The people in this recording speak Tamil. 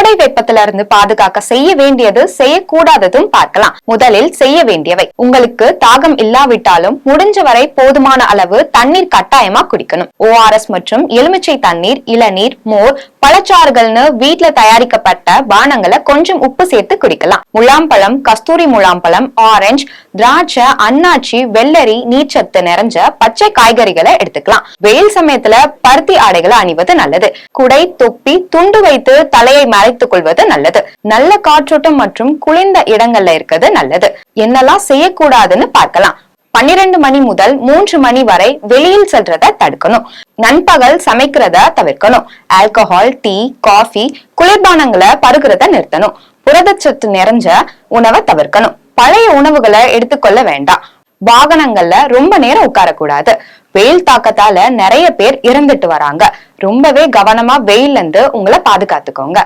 கோடை வெப்பத்துல இருந்து பாதுகாக்க செய்ய வேண்டியது செய்யக்கூடாததும் பார்க்கலாம். முதலில் செய்ய வேண்டியவை: உங்களுக்கு தாகம் இல்லாவிட்டாலும் முடிஞ்ச வரை போதுமான அளவு தண்ணீர் கட்டாயமா குடிக்கணும். ORS மற்றும் எலுமிச்சை தண்ணீர், இளநீர், மோர், பழச்சாறுகள்னு வீட்டுல தயாரிக்கப்பட்ட பானங்களை கொஞ்சம் உப்பு சேர்த்து குடிக்கலாம். முலாம்பழம், கஸ்தூரி முலாம்பழம், ஆரஞ்சு, திராட்சை, அன்னாச்சி, வெள்ளரி, நீர்ச்சத்து நிறைஞ்ச பச்சை காய்கறிகளை எடுத்துக்கலாம். வெயில் சமயத்துல பருத்தி ஆடைகளை அணிவது நல்லது. குடை, தொப்பி, துண்டு வைத்து தலையை மறைத்துக் கொள்வது நல்லது. நல்ல காற்றோட்டம் மற்றும் குளிர்ந்த இடங்கள்ல இருக்கிறது நல்லது. என்னெல்லாம் செய்யக்கூடாதுன்னு பார்க்கலாம். 12 மணி முதல் 3 மணி வரை வெளியில் செல்றத தடுக்கணும். நண்பகல் சமைக்கிறத தவிர்க்கணும். ஆல்கஹால், டீ, காஃபி, குளிர்பானங்களை பருகிறத நிறுத்தணும். புரதச்சத்து நிறைஞ்ச உணவை தவிர்க்கணும். பழைய உணவுகளை எடுத்துக்கொள்ள வேண்டாம். வாகனங்கள்ல ரொம்ப நேரம் உட்காரக்கூடாது. வெயில் தாக்கத்தால நிறைய பேர் இறந்துட்டு வராங்க. ரொம்பவே கவனமா வெயில்ல இருந்து உங்களை பாதுகாத்துக்கோங்க.